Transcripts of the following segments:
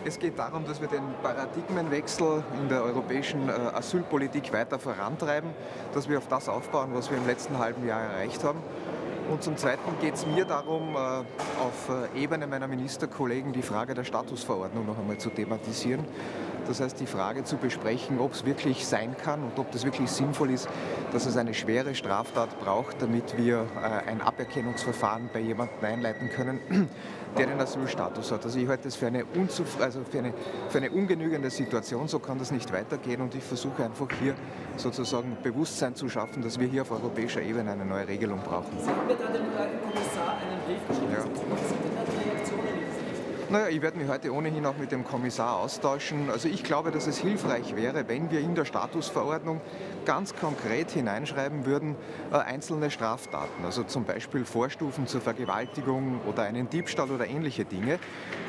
Es geht darum, dass wir den Paradigmenwechsel in der europäischen Asylpolitik weiter vorantreiben, dass wir auf das aufbauen, was wir im letzten halben Jahr erreicht haben. Und zum Zweiten geht es mir darum, auf Ebene meiner Ministerkollegen die Frage der Statusverordnung noch einmal zu thematisieren. Das heißt, die Frage zu besprechen, ob es wirklich sein kann und ob das wirklich sinnvoll ist, dass es eine schwere Straftat braucht, damit wir ein Aberkennungsverfahren bei jemandem einleiten können, der den Asylstatus hat. Also ich halte das für eine ungenügende Situation, so kann das nicht weitergehen und ich versuche einfach hier sozusagen Bewusstsein zu schaffen, dass wir hier auf europäischer Ebene eine neue Regelung brauchen. Sie haben mir da dem Kommissar einen Brief geschrieben. Ja. Was sind denn da die Reaktionen? Naja, ich werde mich heute ohnehin auch mit dem Kommissar austauschen. Also ich glaube, dass es hilfreich wäre, wenn wir in der Statusverordnung ganz konkret hineinschreiben würden, einzelne Straftaten, also zum Beispiel Vorstufen zur Vergewaltigung oder einen Diebstahl oder ähnliche Dinge.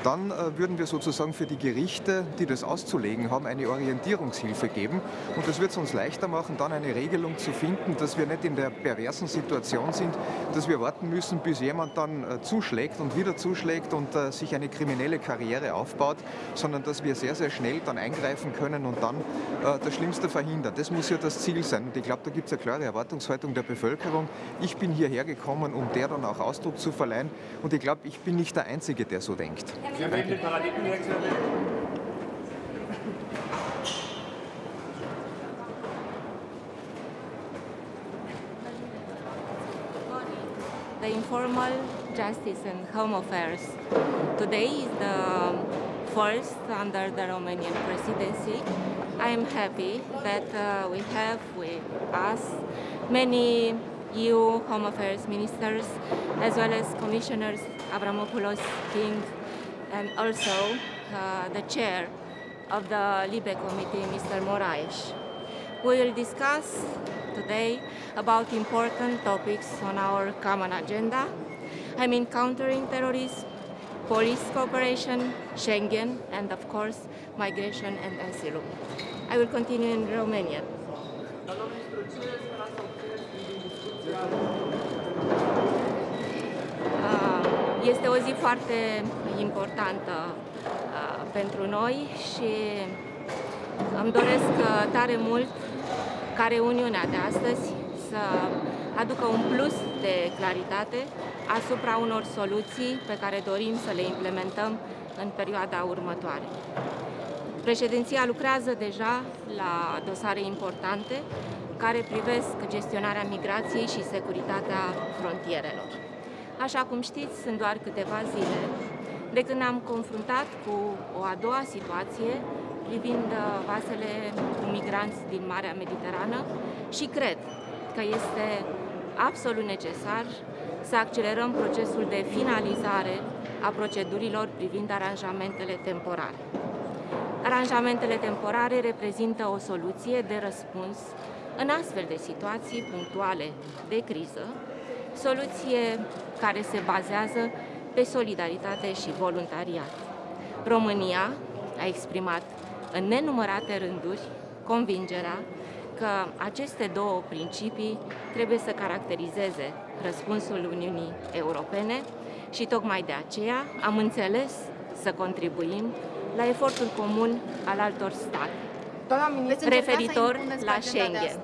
Dann würden wir sozusagen für die Gerichte, die das auszulegen haben, eine Orientierungshilfe geben. Und das wird es uns leichter machen, dann eine Regelung zu finden, dass wir nicht in der perversen Situation sind, dass wir warten müssen, bis jemand dann zuschlägt und wieder zuschlägt und sich eine kriminelle Karriere aufbaut, sondern dass wir sehr, sehr schnell dann eingreifen können und dann das Schlimmste verhindern. Das muss ja das Ziel sein. Und ich glaube, da gibt es eine klare Erwartungshaltung der Bevölkerung. Ich bin hierher gekommen, um der dann auch Ausdruck zu verleihen. Und ich glaube, ich bin nicht der Einzige, der so denkt. Sie haben eben den Paradigmenwechsel erwähnt. The informal justice and home affairs. Today is the first under the Romanian presidency. I am happy that we have with us many EU home affairs ministers as well as commissioners Avramopoulos, King, and also the chair of the Libe committee, Mr. Moraes. We will discuss today about important topics on our common agenda. I mean countering terrorism, police cooperation, Schengen, and of course migration and asylum. I will continue in Romanian. Este o zi foarte importantă pentru noi și îmi doresc tare mult ca reuniunea de astăzi să aducă un plus de claritate asupra unor soluții pe care dorim să le implementăm în perioada următoare. Președinția lucrează deja la dosare importante care privesc gestionarea migrației și securitatea frontierelor. Așa cum știți, sunt doar câteva zile de când ne-am confruntat cu o a doua situație privind vasele cu migranți din Marea Mediterană și cred că este absolut necesar să accelerăm procesul de finalizare a procedurilor privind aranjamentele temporare. Aranjamentele temporare reprezintă o soluție de răspuns în astfel de situații punctuale de criză, soluție care se bazează pe solidaritate și voluntariat. România a exprimat în nenumărate rânduri convingerea că aceste două principii trebuie să caracterizeze răspunsul Uniunii Europene și tocmai de aceea am înțeles să contribuim la efortul comun al altor state. Referitor la Schengen.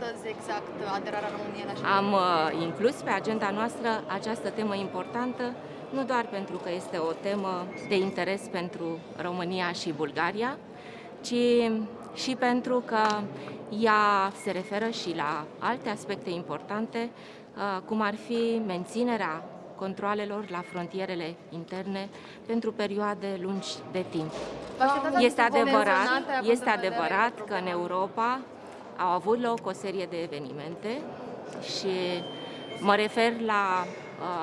Am inclus pe agenda noastră această temă importantă, nu doar pentru că este o temă de interes pentru România și Bulgaria, ci și pentru că ea se referă și la alte aspecte importante, cum ar fi menținerea controalelor la frontierele interne pentru perioade lungi de timp. Este adevărat că în Europa au avut loc o serie de evenimente și mă refer la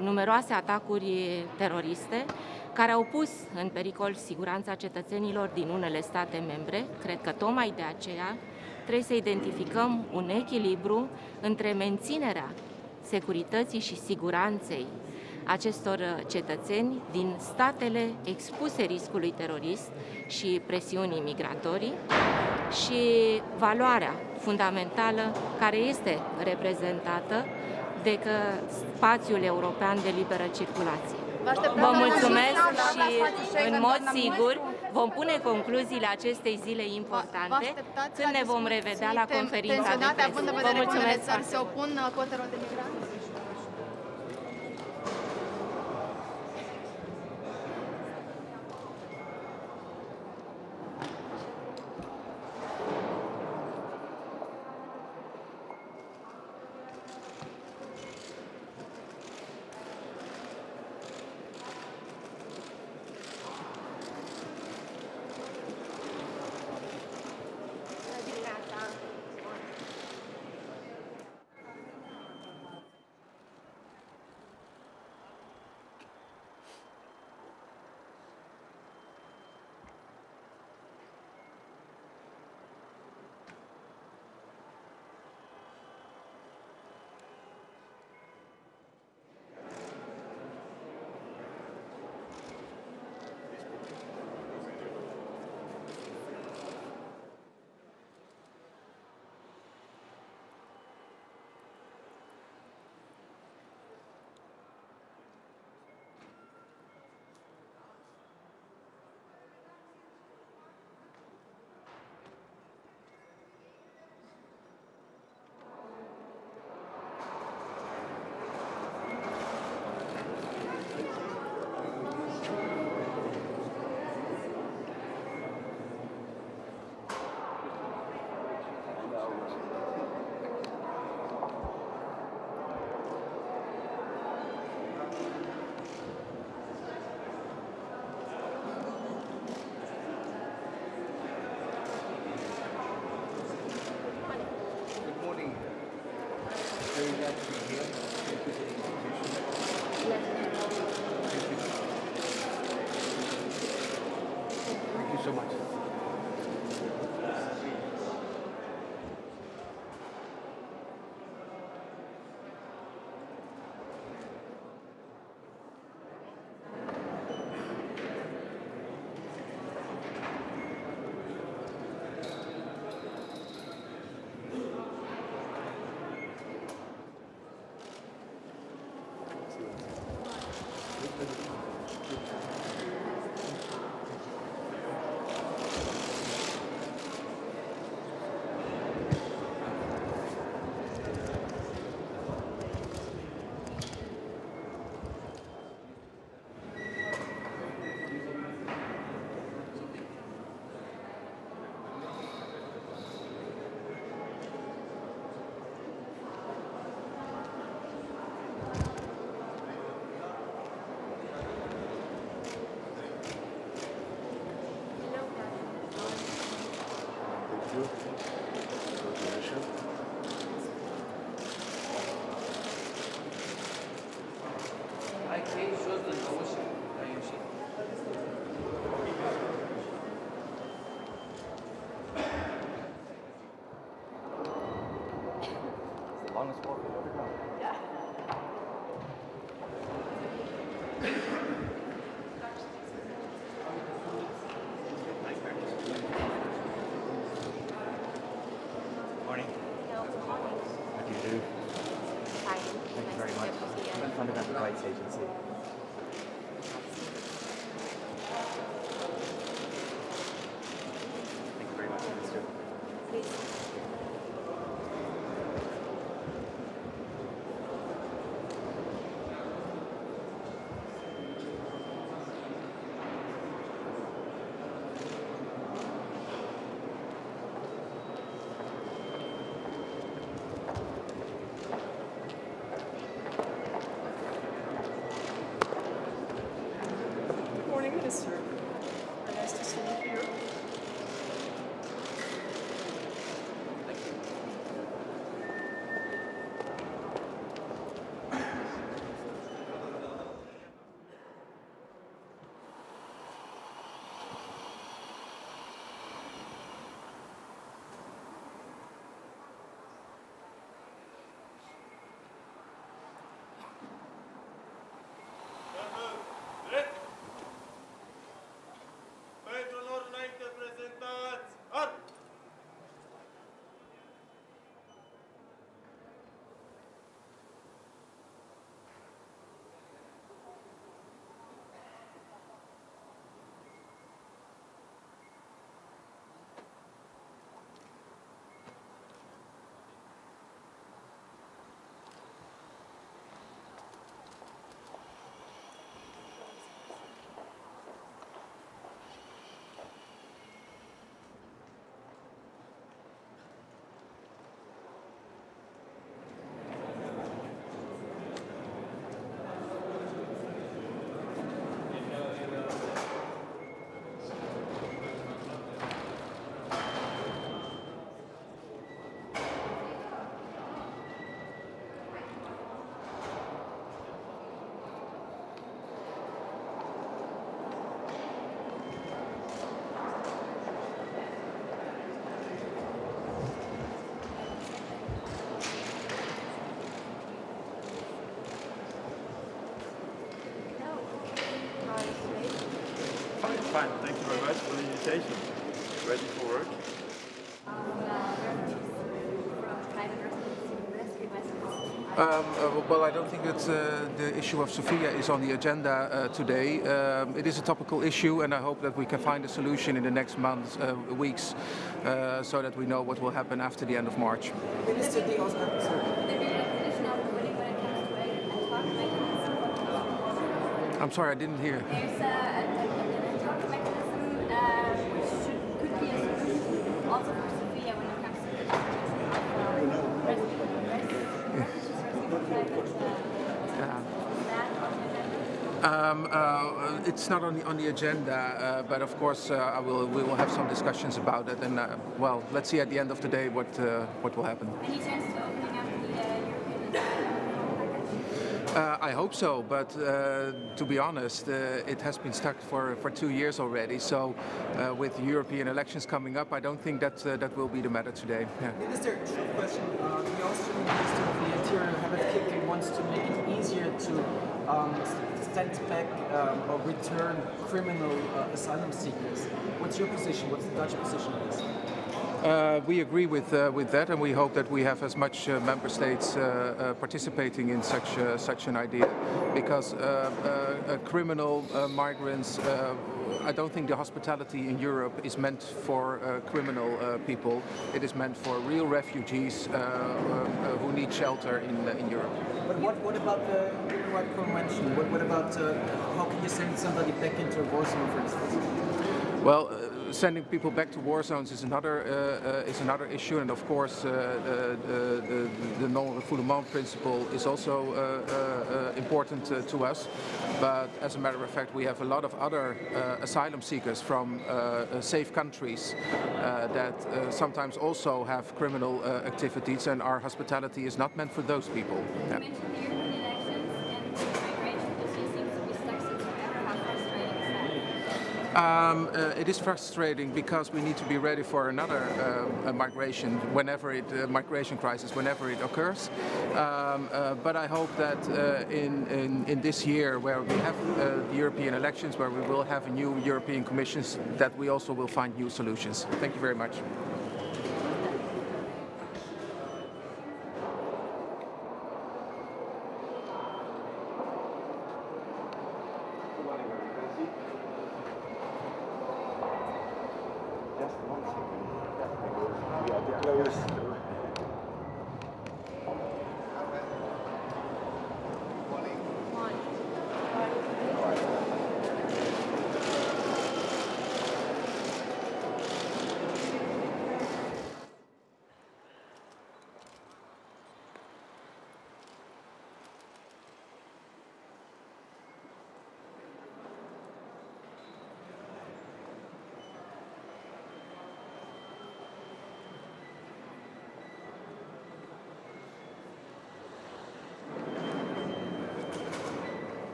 numeroase atacuri teroriste care au pus în pericol siguranța cetățenilor din unele state membre. Cred că tocmai de aceea trebuie să identificăm un echilibru între menținerea securității și siguranței acestor cetățeni din statele expuse riscului terorist și presiunii migratorii și valoarea fundamentală care este reprezentată de spațiul european de liberă circulație. Vă mulțumesc și, în mod sigur, vom pune concluziile acestei zile importante când ne vom revedea la conferința de presă. Vă mulțumesc foarte se opun cotelor de migranți? Agency. Thank you very much, Minister. Please. vacation. Ready for work? Well, I don't think that the issue of Sofia is on the agenda today. It is a topical issue, and I hope that we can find a solution in the next months, weeks, so that we know what will happen after the end of March. I'm sorry, I didn't hear. There's a talk mechanism which could be a solution also for Sofia when it comes to it's not on the agenda, but of course we will have some discussions about it, and well, let's see at the end of the day what will happen. Any chance to opening up the European I hope so, but to be honest, it has been stuck for 2 years already. So with European elections coming up, I don't think that will be the matter today. Yeah. Minister, short question. The Austrian Minister of the Interior, Herbert Kickl, wants to make it easier to send back or return criminal asylum seekers. What's your position? What's the Dutch position on this? We agree with that, and we hope that we have as much member states participating in such an idea, because criminal migrants. I don't think the hospitality in Europe is meant for criminal people. It is meant for real refugees who need shelter in Europe. But what about the Human Rights Convention? What about how can you send somebody back into a war zone, for instance? Well, sending people back to war zones is another issue, and of course the non-refoulement principle is also important to us. But as a matter of fact, we have a lot of other asylum seekers from safe countries that sometimes also have criminal activities, and our hospitality is not meant for those people. Yeah. It is frustrating because we need to be ready for another migration crisis whenever it occurs. But I hope that in this year, where we have the European elections, where we will have a new European Commission, that we also will find new solutions. Thank you very much.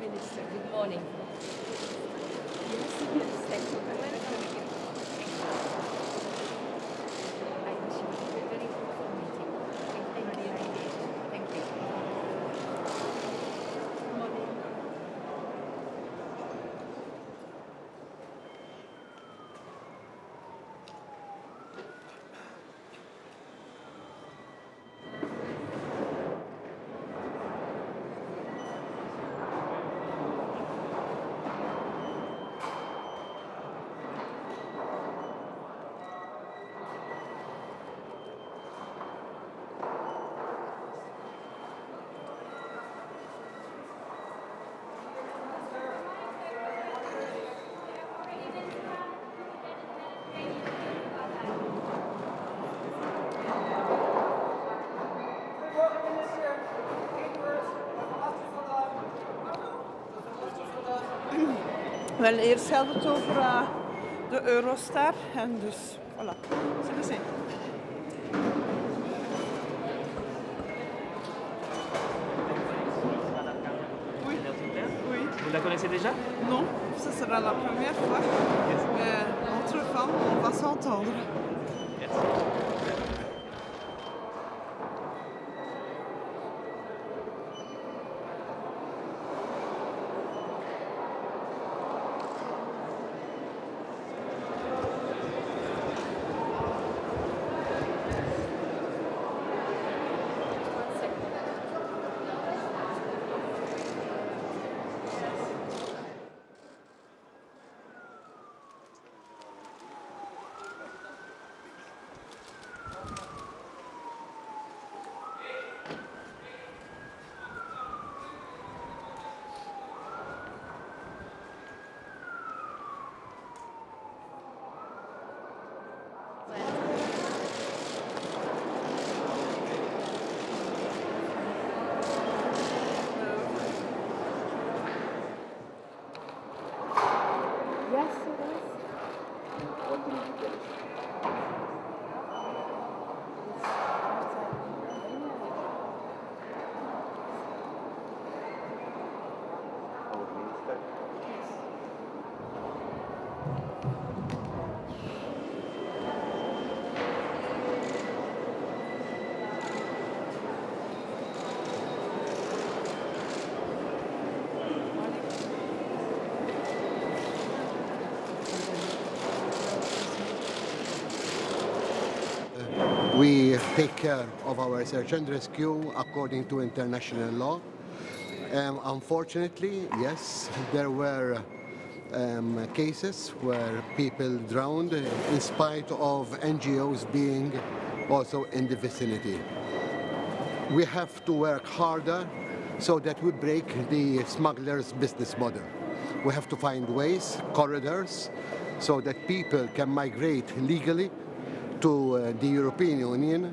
Minister. Good morning. Yes, thank you. I wish you a very fruitful meeting. Thank you. Thank you. Good morning. Wel, eerst gaat het over de Eurostar en dus, voilà. Zullen we zien. Oui. Oui. Vous la connaissez déjà? Non, ça sera la première fois. Mais entre femmes, on va s'entendre. We take care of our search and rescue according to international law. Unfortunately, yes, there were cases where people drowned in spite of NGOs being also in the vicinity. We have to work harder so that we break the smugglers' business model. We have to find ways, corridors, so that people can migrate legally to the European Union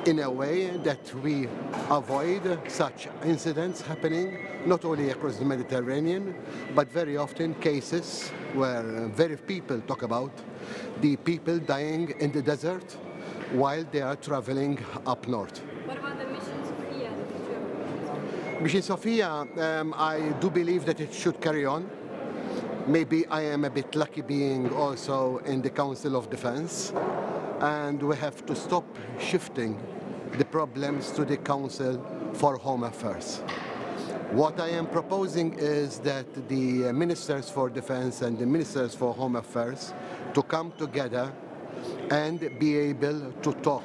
in a way that we avoid such incidents happening not only across the Mediterranean, but very often cases where very people talk about the people dying in the desert while they are traveling up north. What about the mission Sophia? Mission Sophia, I do believe that it should carry on. Maybe I am a bit lucky being also in the Council of Defense, and we have to stop shifting the problems to the Council for Home Affairs. What I am proposing is that the Ministers for Defense and the Ministers for Home Affairs to come together and be able to talk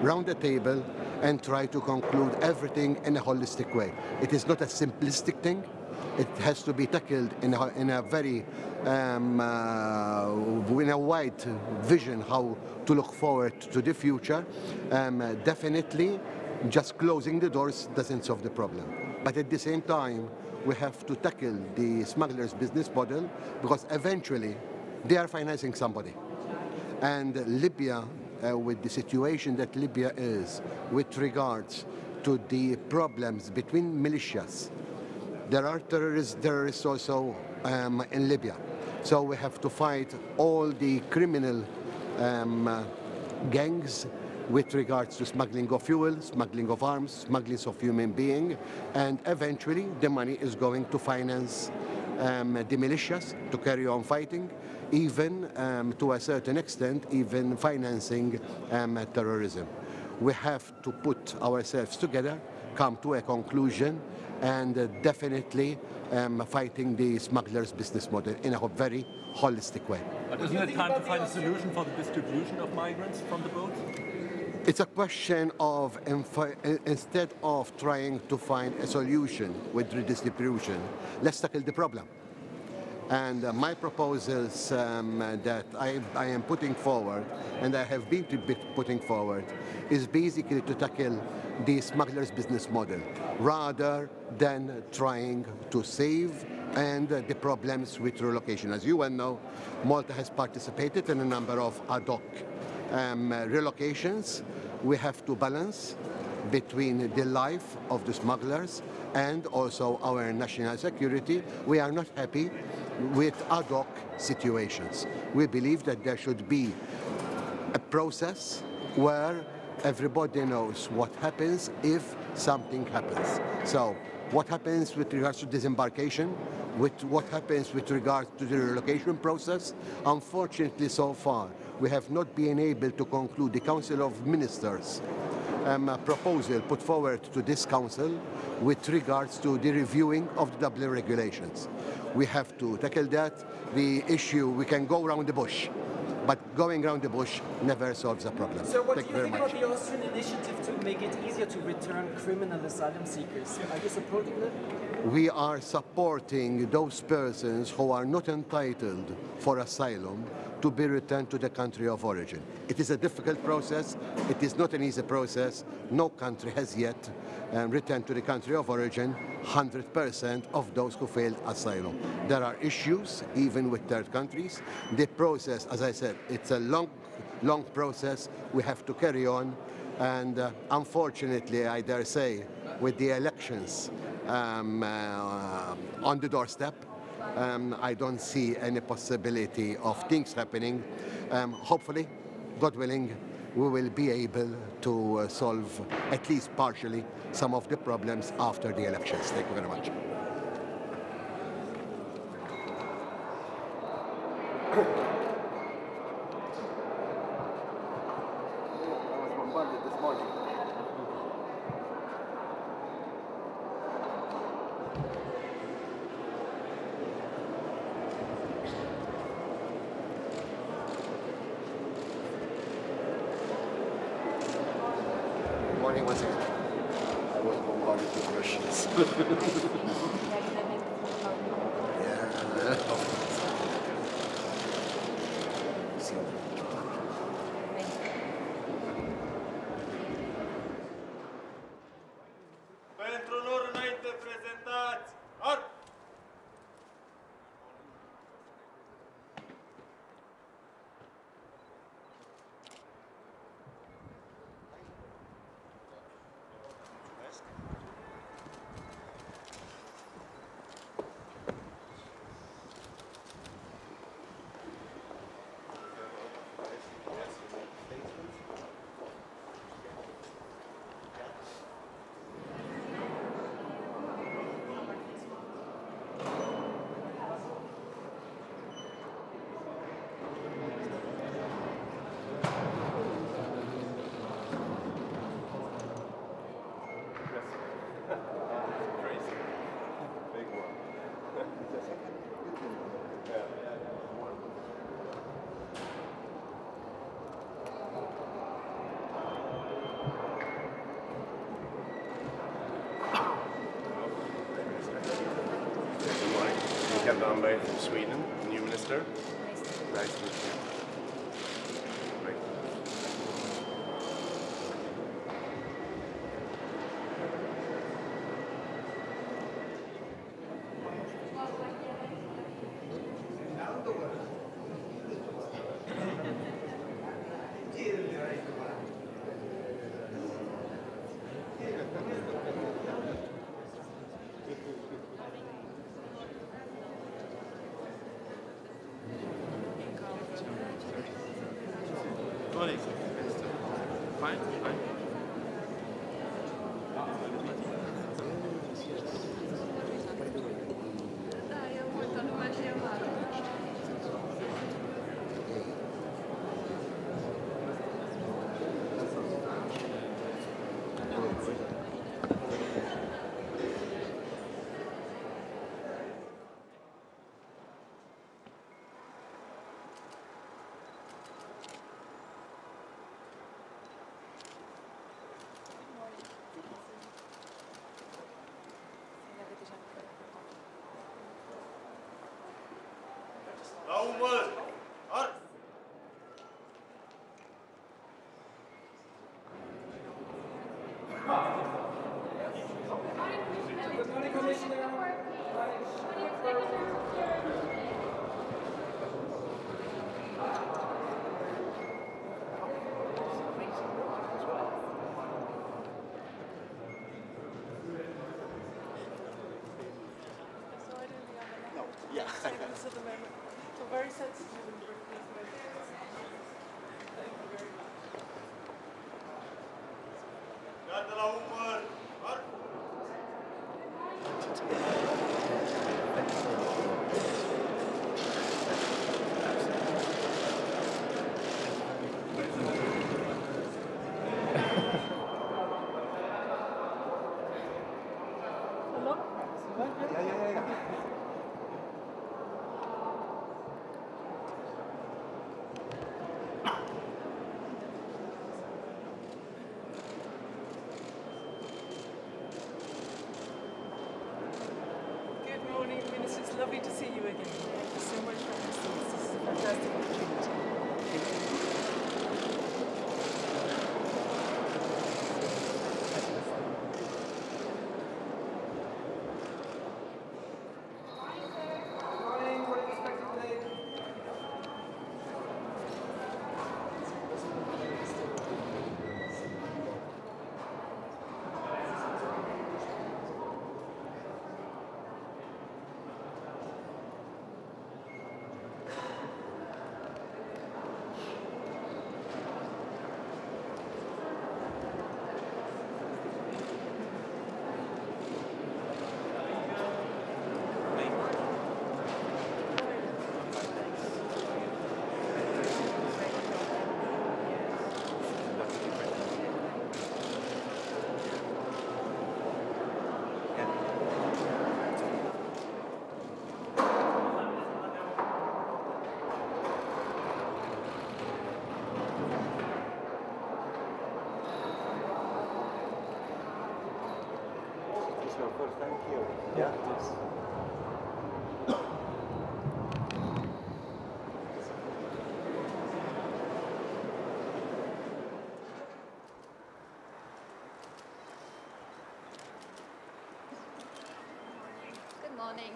round the table and try to conclude everything in a holistic way. It is not a simplistic thing. It has to be tackled in a very in a wide vision how to look forward to the future. Definitely, just closing the doors doesn't solve the problem. But at the same time, we have to tackle the smugglers' business model because eventually they are financing somebody. And Libya, with the situation that Libya is with regards to the problems between militias, there are terrorists also in Libya. So we have to fight all the criminal gangs with regards to smuggling of fuel, smuggling of arms, smuggling of human beings, and eventually the money is going to finance the militias to carry on fighting, even to a certain extent, even financing terrorism. We have to put ourselves together, come to a conclusion, and definitely fighting the smugglers' business model in a very holistic way. But isn't it time to find a solution for the distribution of migrants from the boat? It's a question of, instead of trying to find a solution with redistribution, let's tackle the problem. And my proposals that I am putting forward, and I have been putting forward, is basically to tackle the smugglers' business model, rather than trying to save and the problems with relocation. As you well know, Malta has participated in a number of ad hoc relocations. We have to balance between the life of the smugglers and also our national security. We are not happy with ad hoc situations. We believe that there should be a process where everybody knows what happens if something happens. So what happens with regards to disembarkation, with what happens with regards to the relocation process. Unfortunately, so far, we have not been able to conclude the Council of Ministers proposal put forward to this Council with regards to the reviewing of the Dublin regulations. We have to tackle that. The issue, we can go around the bush, but going around the bush never solves a problem. So what Thank do you think much. about the Austrian initiative to make it easier to return criminal asylum seekers? Are you supporting that? We are supporting those persons who are not entitled for asylum to be returned to the country of origin. It is a difficult process. It is not an easy process. No country has yet returned to the country of origin 100% of those who failed asylum. There are issues even with third countries. The process, as I said, it's a long process. We have to carry on. And unfortunately, I dare say, with the elections on the doorstep, I don't see any possibility of things happening. Hopefully, God willing, we will be able to solve, at least partially, some of the problems after the elections. Thank you very much. Morning once again. I was bombarded with questions. Pentru lor înainte prezentați! Art! From Sweden, new minister. Nice to meet you. Great. seconds at the moment. So very sensitive and Britain. Thank you very much. Lovely to see you again. Thank you so much for hosting us. This is a fantastic opportunity. Thank you. Yeah. Good morning.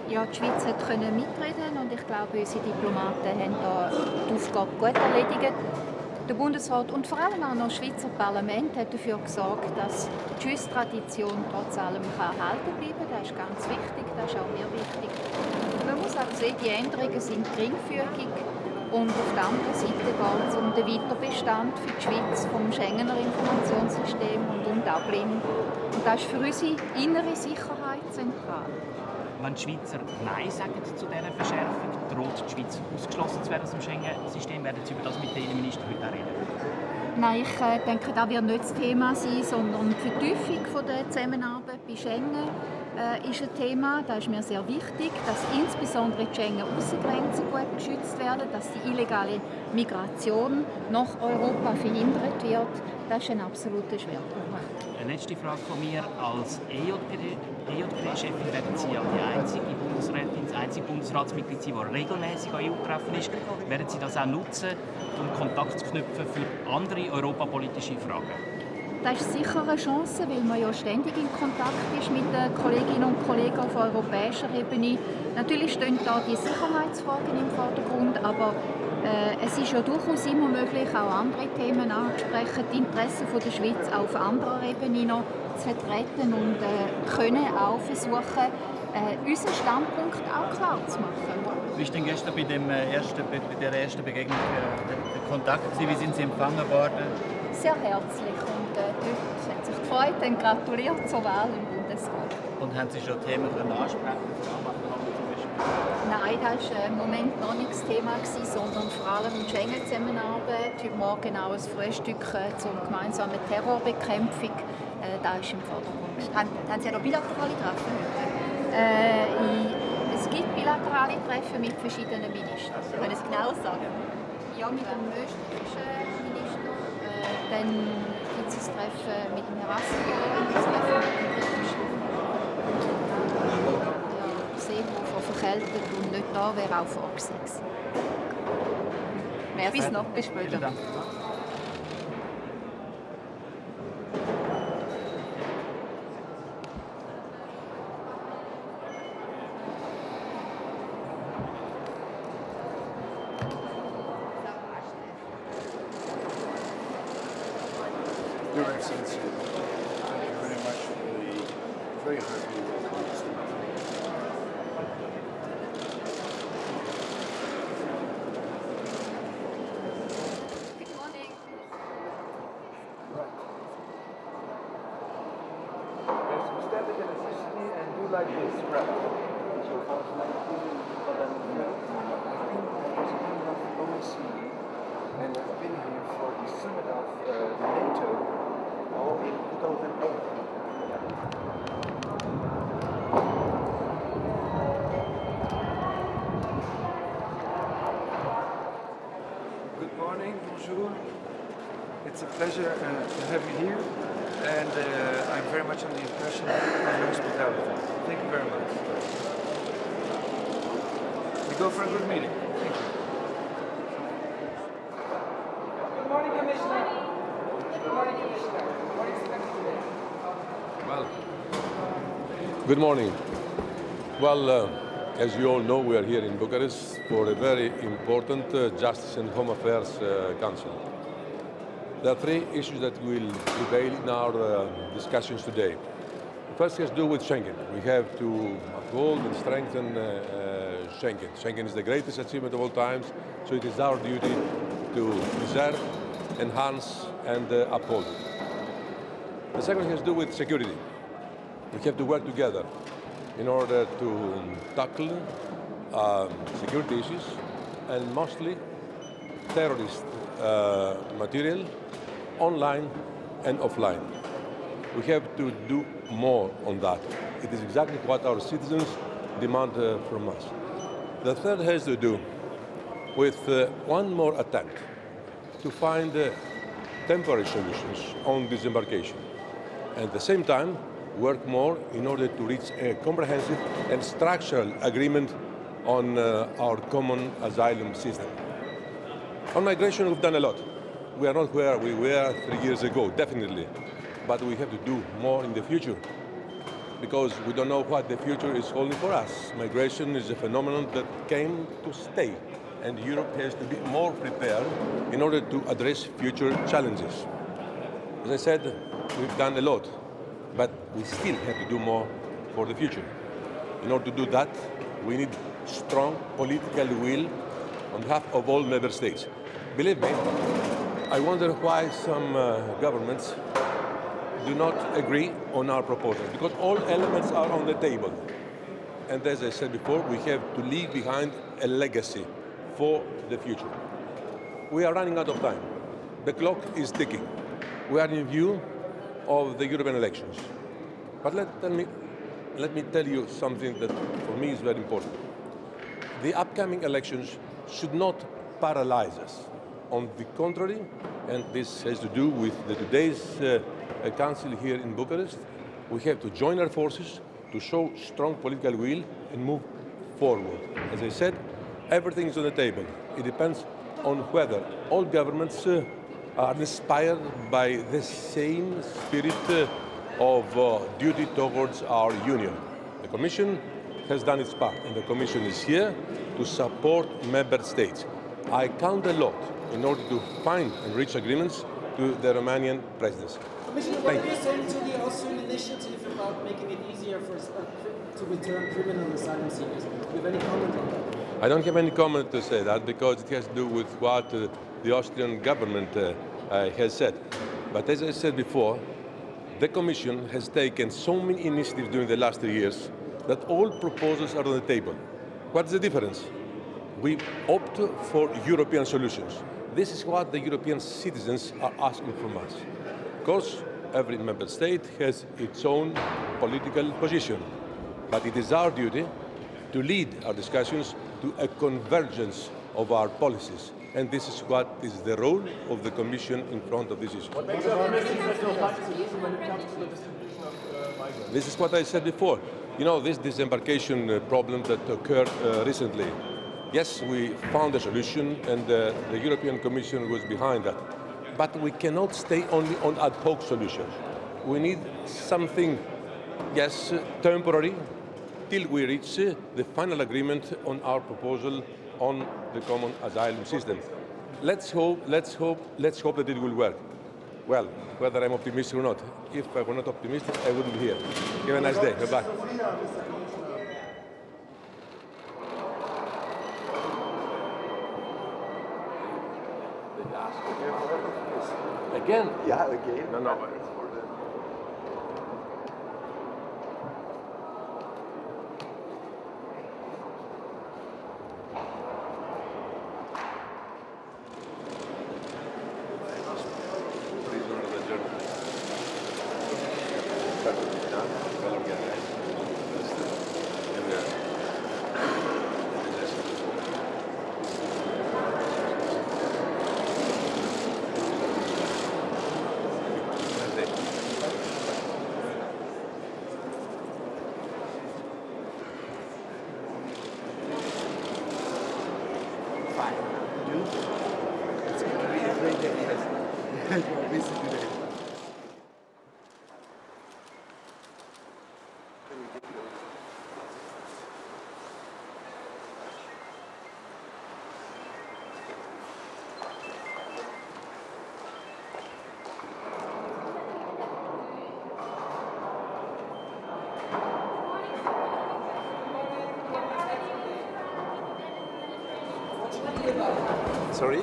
Ja, die Schweiz konnte mitreden und ich glaube, unsere Diplomaten haben da die Aufgabe gut erledigt. Der Bundesrat und vor allem auch das Schweizer Parlament hat dafür gesorgt, dass die Schweizer Tradition trotz allem erhalten bleiben kann. Das ist ganz wichtig, das ist auch mir wichtig. Man muss auch sehen, die Änderungen sind geringfügig und auf der anderen Seite geht es um den Weiterbestand für die Schweiz vom Schengener Informationssystem und um Dublin. Und das ist für unsere innere Sicherheit zentral. Wenn die Schweizer Nein sagen zu dieser Verschärfung, droht die Schweiz ausgeschlossen zu werden aus dem Schengen-System. Werden Sie über das mit den Innenministern heute reden? Nein, ich denke, das wird nicht das Thema sein, sondern die Vertiefung der Zusammenarbeit bei Schengen ist ein Thema. Das ist mir sehr wichtig, dass insbesondere die Schengen-Aussengrenzen gut geschützt werden, dass die illegale Migration nach Europa verhindert wird. Das ist ein absoluter Schwerpunkt. Eine letzte Frage von mir. Als EJP-Chefin werden Sie ja die einzige Bundesrätin, das einzige Bundesratsmitglied sein, das regelmäßig an EU-Treffen ist. Werden Sie das auch nutzen, um Kontakt zu knüpfen für andere europapolitische Fragen? Das ist sicher eine Chance, weil man ja ständig in Kontakt ist mit den Kolleginnen und Kollegen auf europäischer Ebene. Natürlich stehen da die Sicherheitsfragen im Vordergrund, aber es ist ja durchaus immer möglich, auch andere Themen anzusprechen, die Interessen der Schweiz auf anderer Ebene noch zu vertreten und können auch versuchen, unseren Standpunkt auch klar zu machen. Wie ist denn gestern bei der ersten Begegnung der Kontakt? Wie sind Sie empfangen worden? Sehr herzlich und dort hat sich gefreut und gratuliert zur Wahl im Bundesrat. Und haben Sie schon Themen ansprechen? Nein, das war im Moment noch nicht das Thema, sondern vor allem die Schengen-Zusammenarbeit. Heute Morgen auch ein Frühstück zur gemeinsamen Terrorbekämpfung. Das ist im Vordergrund. Haben Sie ja noch bilaterale Treffen heute? Es gibt bilaterale Treffen mit verschiedenen Ministern. Können Sie genau sagen? Ja, mit dem österreichischen Minister. Dann gibt es ein Treffen mit dem Herrn Afacerilor und das Treffen mit dem britischen. erkältet und nicht da wäre auch vorgesehen. Bis noch, bis später. Your Excellency, thank you very much for the very hearty welcome. Good morning. Yes, we stand in a city and do like this, right? So, and I've been here for the summit of NATO in 2008. Good morning, bonjour. It's a pleasure to have you here, and I'm very much under the impression of your hospitality. Thank you very much. We go for a good meeting. Thank you. Good morning, Commissioner. Good morning, Commissioner. What is expected today? Well, good morning. Well, as you all know, we are here in Bucharest for a very important Justice and Home Affairs Council. There are three issues that will prevail in our discussions today. The first has to do with Schengen. We have to uphold and strengthen Schengen. Schengen is the greatest achievement of all times, so it is our duty to preserve, enhance, and uphold it. The second has to do with security. We have to work together in order to tackle security issues and mostly terrorist material, online and offline. We have to do more on that. It is exactly what our citizens demand from us. The third has to do with one more attempt to find temporary solutions on disembarkation, and at the same time work more in order to reach a comprehensive and structural agreement on our common asylum system. On migration, we've done a lot. We are not where we were 3 years ago, definitely, but we have to do more in the future because we don't know what the future is holding for us. Migration is a phenomenon that came to stay, and Europe has to be more prepared in order to address future challenges. As I said, we've done a lot, but we still have to do more for the future. In order to do that, we need strong political will on behalf of all member states. Believe me, I wonder why some governments do not agree on our proposal, because all elements are on the table. And as I said before, we have to leave behind a legacy for the future. We are running out of time. The clock is ticking. We are in view of the European elections. But let me tell you something that for me is very important. The upcoming elections should not paralyze us. On the contrary, and this has to do with today's council here in Bucharest, we have to join our forces to show strong political will and move forward. As I said, everything is on the table. It depends on whether all governments are inspired by the same spirit of duty towards our union. The Commission has done its part, and the Commission is here to support member states. I count a lot in order to find and reach agreements to the Romanian presidency. Commissioner, what are you saying to the Austrian initiative about making it easier to return criminal asylum seekers? Do you have any comment on that? I don't have any comment to say that because it has to do with what the Austrian government has said. But as I said before, the Commission has taken so many initiatives during the last 3 years that all proposals are on the table. What's the difference? We opt for European solutions. This is what the European citizens are asking from us. Of course, every member state has its own political position, but it is our duty to lead our discussions to a convergence of our policies. And this is what is the role of the Commission in front of this issue. What makes our message so hard to use when it comes to the distribution of migrants? This is what I said before. You know, this disembarkation problem that occurred recently. Yes, we found a solution and the European Commission was behind that. But we cannot stay only on ad hoc solutions. We need something, yes, temporary, till we reach the final agreement on our proposal on the common asylum system. Let's hope that it will work. Well, whether I'm optimistic or not. If I were not optimistic, I wouldn't be here. Have a nice day. Bye-bye. Again? Yeah, again. No, but Sorry?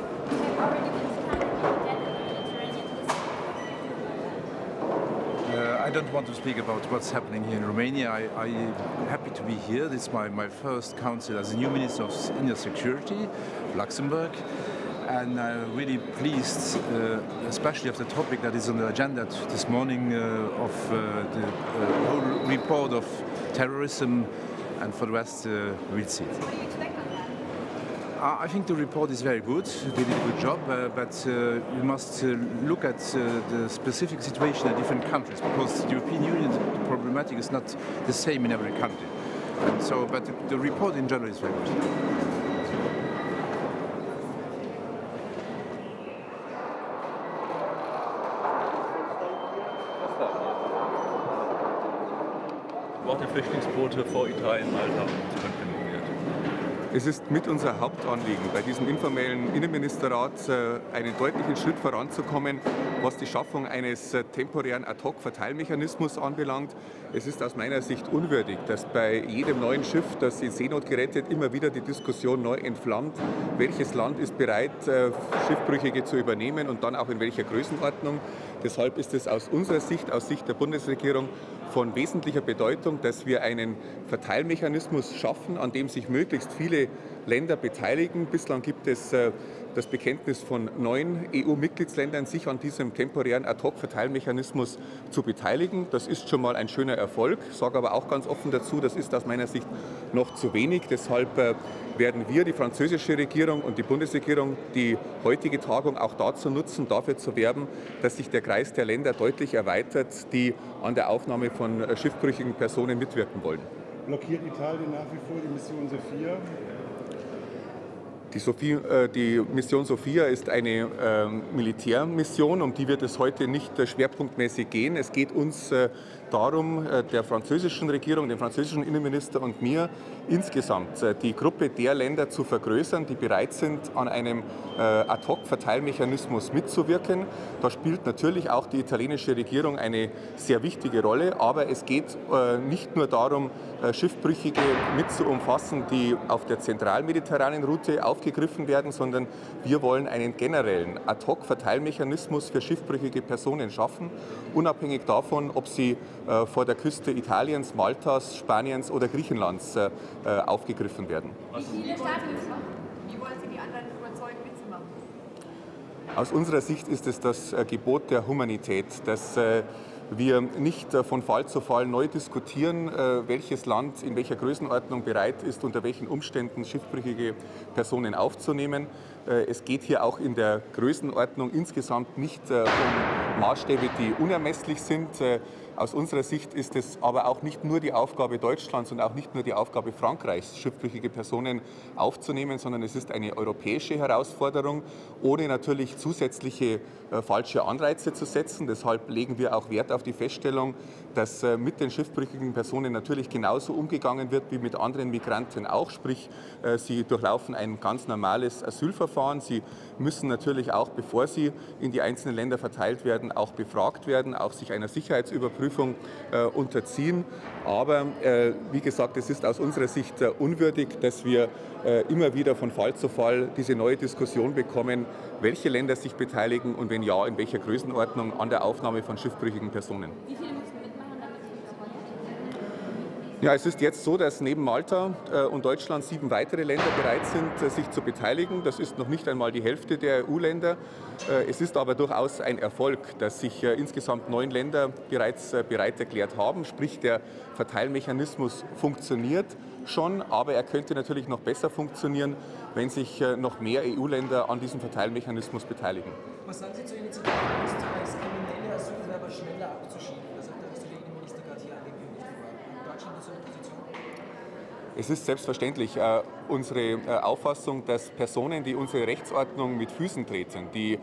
I don't want to speak about what's happening here in Romania. I'm happy to be here. This is my first council as a new Minister of Inner Security, Luxembourg. And I'm really pleased, especially of the topic that is on the agenda this morning of the whole report of terrorism, and for the rest, we'll see. I think the report is very good. They did a good job, but we must look at the specific situation in different countries, because the European Union, the problematic is not the same in every country. And so, but the report in general is very good. Wort der Flüchtlingsquote vor Italien, Malta konfirmiert. Es ist mit unser Hauptanliegen, bei diesem informellen Innenministerrat einen deutlichen Schritt voranzukommen, was die Schaffung eines temporären Ad-hoc-Verteilmechanismus anbelangt. Es ist aus meiner Sicht unwürdig, dass bei jedem neuen Schiff, das in Seenot gerät, immer wieder die Diskussion neu entflammt, welches Land ist bereit, Schiffbrüchige zu übernehmen und dann auch in welcher Größenordnung. Deshalb ist es aus unserer Sicht, aus Sicht der Bundesregierung, von wesentlicher Bedeutung, dass wir einen Verteilmechanismus schaffen, an dem sich möglichst viele Länder beteiligen. Bislang gibt es das Bekenntnis von 9 EU-Mitgliedsländern, sich an diesem temporären Ad-hoc-Verteilmechanismus zu beteiligen. Das ist schon mal ein schöner Erfolg. Ich sage aber auch ganz offen dazu, das ist aus meiner Sicht noch zu wenig. Deshalb werden wir, die französische Regierung und die Bundesregierung, die heutige Tagung auch dazu nutzen, dafür zu werben, dass sich der Kreis der Länder deutlich erweitert, die an der Aufnahme von schiffbrüchigen Personen mitwirken wollen. Blockiert Italien nach wie vor die Mission Sophia? Die Mission Sophia ist eine Militärmission, um die wird es heute nicht schwerpunktmäßig gehen. Es geht uns darum, der französischen Regierung, dem französischen Innenminister und mir insgesamt die Gruppe der Länder zu vergrößern, die bereit sind, an einem Ad-hoc-Verteilmechanismus mitzuwirken. Da spielt natürlich auch die italienische Regierung eine sehr wichtige Rolle, aber es geht nicht nur darum, Schiffbrüchige mit zu umfassen, die auf der zentralmediterranen Route aufgegriffen werden, sondern wir wollen einen generellen Ad-hoc-Verteilmechanismus für schiffbrüchige Personen schaffen, unabhängig davon, ob sie vor der Küste Italiens, Maltas, Spaniens oder Griechenlands aufgegriffen werden. Wie viele Staaten gibt es noch? Wie wollen Sie die anderen überzeugen, mitzumachen? Aus unserer Sicht ist es das Gebot der Humanität, dass wir nicht von Fall zu Fall neu diskutieren, welches Land in welcher Größenordnung bereit ist, unter welchen Umständen schiffbrüchige Personen aufzunehmen. Es geht hier auch in der Größenordnung insgesamt nicht um Maßstäbe, die unermesslich sind. Aus unserer Sicht ist es aber auch nicht nur die Aufgabe Deutschlands und auch nicht nur die Aufgabe Frankreichs, schiffbrüchige Personen aufzunehmen, sondern es ist eine europäische Herausforderung, ohne natürlich zusätzliche falsche Anreize zu setzen. Deshalb legen wir auch Wert auf die Feststellung, dass mit den schiffbrüchigen Personen natürlich genauso umgegangen wird wie mit anderen Migranten auch. Sprich, sie durchlaufen ein ganz normales Asylverfahren. Sie müssen natürlich auch, bevor sie in die einzelnen Länder verteilt werden, auch befragt werden, auch sich einer Sicherheitsüberprüfung unterziehen. Aber wie gesagt, es ist aus unserer Sicht unwürdig, dass wir immer wieder von Fall zu Fall diese neue Diskussion bekommen, welche Länder sich beteiligen und wenn ja, in welcher Größenordnung an der Aufnahme von schiffbrüchigen Personen. Wie viele müssen mitmachen, damit es funktioniert? Ja, es ist jetzt so, dass neben Malta und Deutschland 7 weitere Länder bereit sind, sich zu beteiligen. Das ist noch nicht einmal die Hälfte der EU-Länder. Es ist aber durchaus ein Erfolg, dass sich insgesamt 9 Länder bereits bereit erklärt haben. Sprich, der Verteilmechanismus funktioniert schon, aber er könnte natürlich noch besser funktionieren, wenn sich noch mehr EU-Länder an diesem Verteilmechanismus beteiligen. Was sagen Sie zur Initiative Österreichs, kriminelle Asylbewerber schneller abzuschieben? Das hat der österreichische Minister gerade hier angekündigt. Hat Deutschland so eine Position? Es ist selbstverständlich unsere Auffassung, dass Personen, die unsere Rechtsordnung mit Füßen treten, die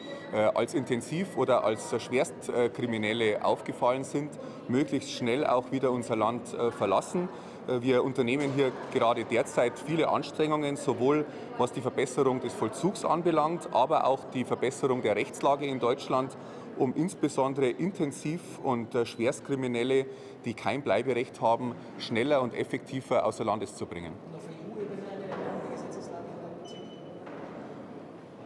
als Intensiv- oder als Schwerstkriminelle aufgefallen sind, möglichst schnell auch wieder unser Land verlassen. Wir unternehmen hier gerade derzeit viele Anstrengungen, sowohl was die Verbesserung des Vollzugs anbelangt, aber auch die Verbesserung der Rechtslage in Deutschland, um insbesondere Intensiv- und Schwerstkriminelle, die kein Bleiberecht haben, schneller und effektiver außer Landes zu bringen.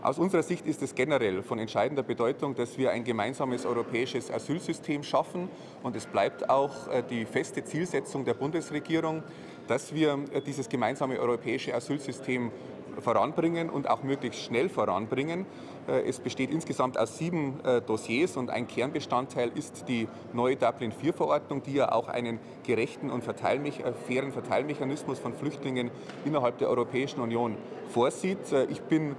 Aus unserer Sicht ist es generell von entscheidender Bedeutung, dass wir ein gemeinsames europäisches Asylsystem schaffen. Und es bleibt auch die feste Zielsetzung der Bundesregierung, dass wir dieses gemeinsame europäische Asylsystem voranbringen und auch möglichst schnell voranbringen. Es besteht insgesamt aus 7 Dossiers und ein Kernbestandteil ist die neue Dublin-IV-Verordnung, die ja auch einen gerechten und fairen Verteilmechanismus von Flüchtlingen innerhalb der Europäischen Union vorsieht. Ich bin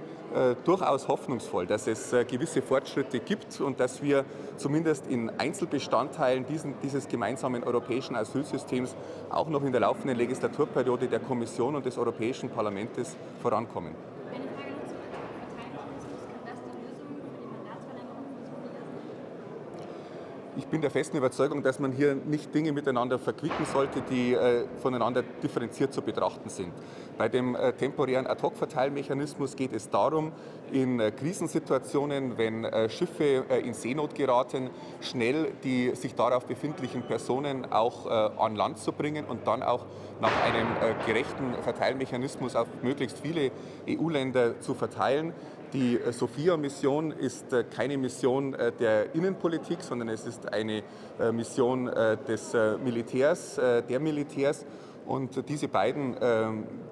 durchaus hoffnungsvoll, dass es gewisse Fortschritte gibt und dass wir zumindest in Einzelbestandteilen dieses gemeinsamen europäischen Asylsystems auch noch in der laufenden Legislaturperiode der Kommission und des Europäischen Parlaments vorankommen. Eine Frage noch zum Verteilmechanismus. Kann das die Lösung für die Mandatsverlängerung von Sofia sein? Ich bin der festen Überzeugung, dass man hier nicht Dinge miteinander verquicken sollte, die voneinander differenziert zu betrachten sind. Bei dem temporären Ad-hoc-Verteilmechanismus geht es darum, in Krisensituationen, wenn Schiffe in Seenot geraten, schnell die sich darauf befindlichen Personen auch an Land zu bringen und dann auch nach einem gerechten Verteilmechanismus auf möglichst viele EU-Länder zu verteilen. Die Sophia-Mission ist keine Mission der Innenpolitik, sondern es ist eine Mission des Militärs, der Militärs. Und diese beiden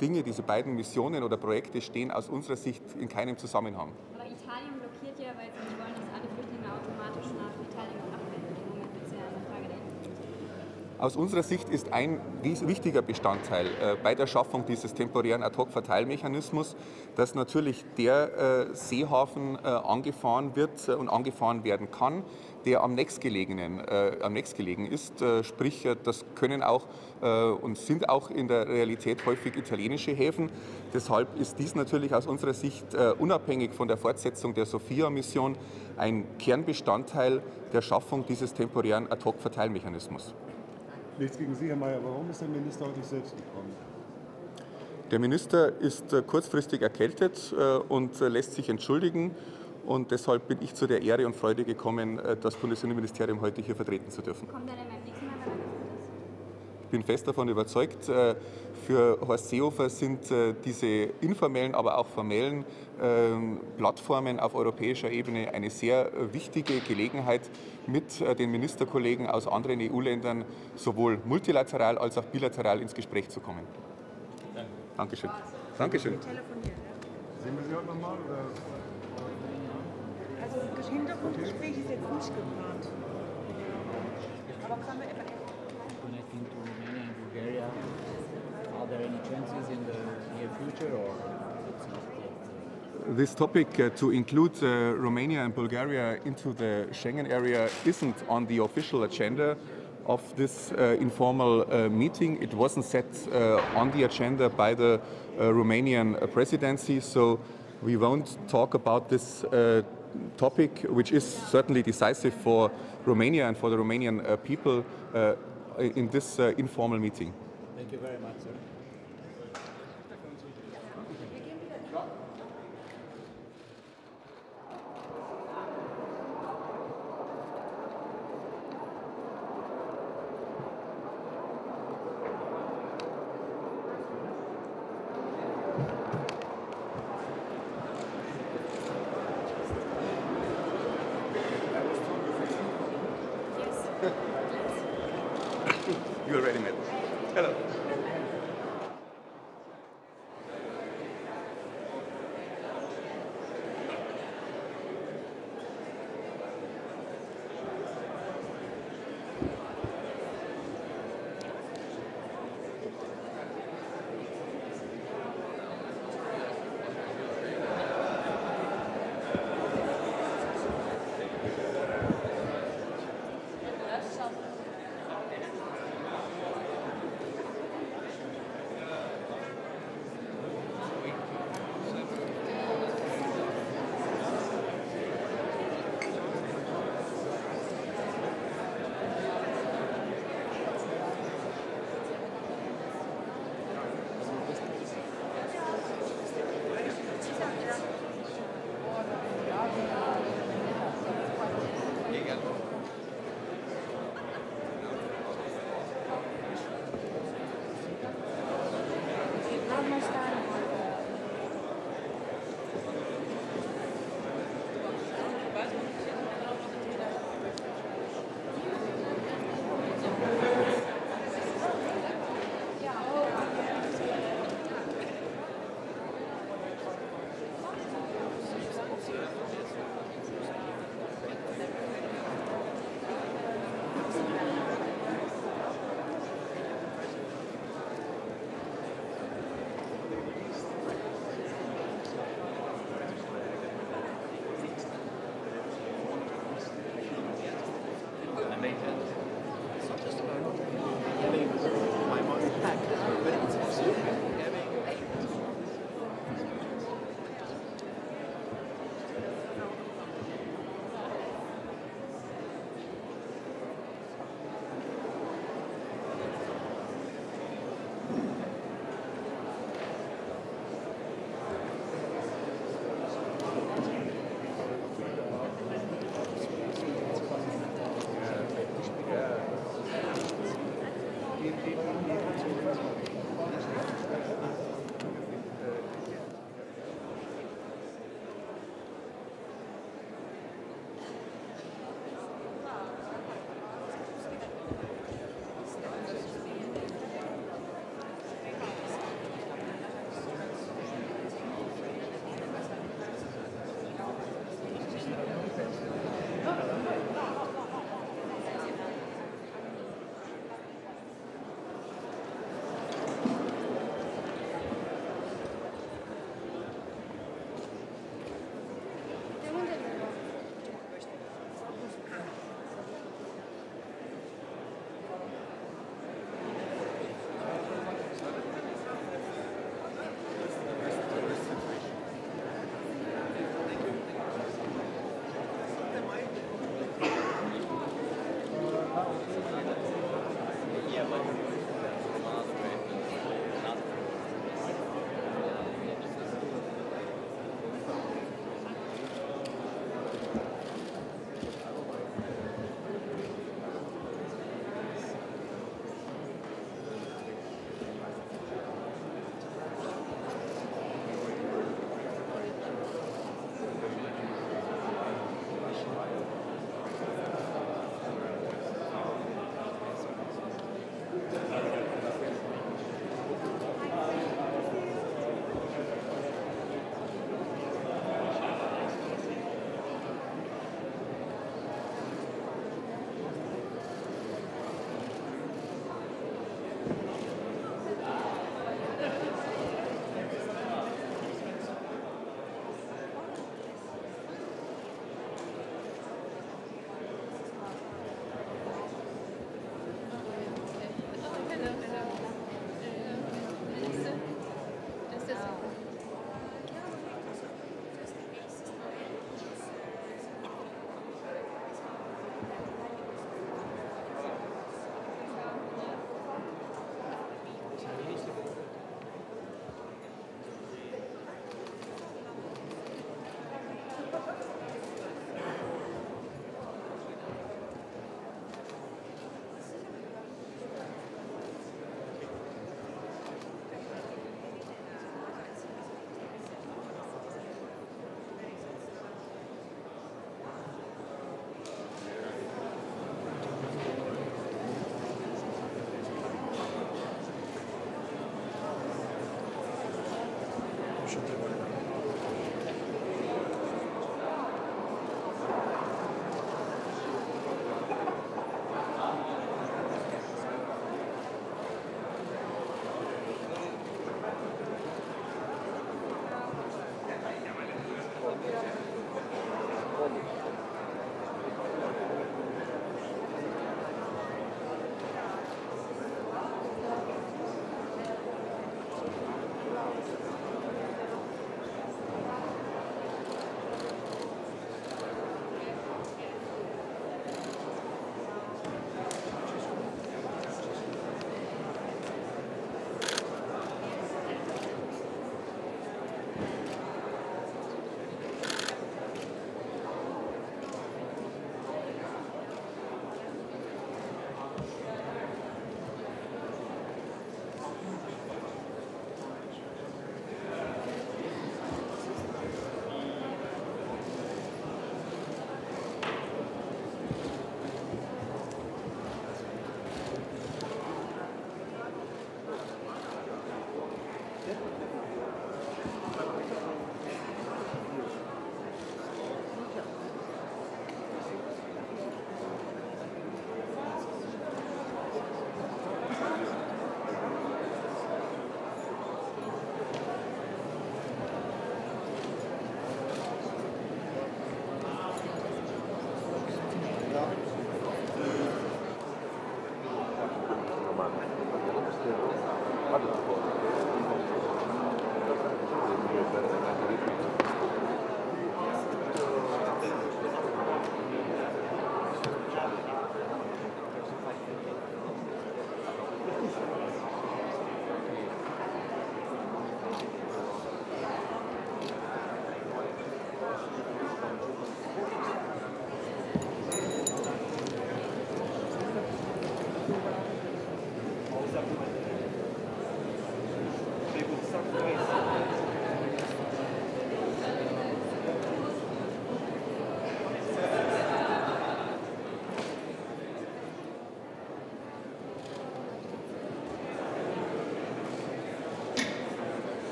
Dinge, diese beiden Missionen oder Projekte stehen aus unserer Sicht in keinem Zusammenhang. Aber Italien blockiert ja, weil sie nicht wollen, dass alle Flüchtlinge automatisch nach Italien abwenden. Im Moment wird es ja eine Frage der Innenpolitik. Aus unserer Sicht ist ein wichtiger Bestandteil bei der Schaffung dieses temporären Ad-hoc-Verteilmechanismus, dass natürlich der Seehafen angefahren wird und angefahren werden kann, der am nächstgelegen ist. Sprich, das können auch und sind auch in der Realität häufig italienische Häfen. Deshalb ist dies natürlich aus unserer Sicht unabhängig von der Fortsetzung der Sophia-Mission ein Kernbestandteil der Schaffung dieses temporären Ad-hoc-Verteilmechanismus. Nichts gegen Sie, Herr Mayer. Warum ist der Minister heute nicht selbst gekommen? Der Minister ist kurzfristig erkältet und lässt sich entschuldigen. Und deshalb bin ich zu der Ehre und Freude gekommen, das Bundesinnenministerium heute hier vertreten zu dürfen. Kommt er denn beim nächsten Mal, wenn er gesund ist? Ich bin fest davon überzeugt, für Horst Seehofer sind diese informellen, aber auch formellen Plattformen auf europäischer Ebene eine sehr wichtige Gelegenheit, mit den Ministerkollegen aus anderen EU-Ländern sowohl multilateral als auch bilateral ins Gespräch zu kommen. Dankeschön. Dankeschön. Sehen wir Sie heute nochmal? Also Hintergrundgespräch ist jetzt nicht geplant. Aber kann man connecting to Romania and Bulgaria, are there any chances in the near future or it's not yet? This topic to include Romania and Bulgaria into the Schengen area isn't on the official agenda of this informal meeting. It wasn't set on the agenda by the Romanian presidency, so we won't talk about this topic, which is certainly decisive for Romania and for the Romanian people in this informal meeting. Thank you very much, sir. You already met. Hello. și o întrebare.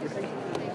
Thank you.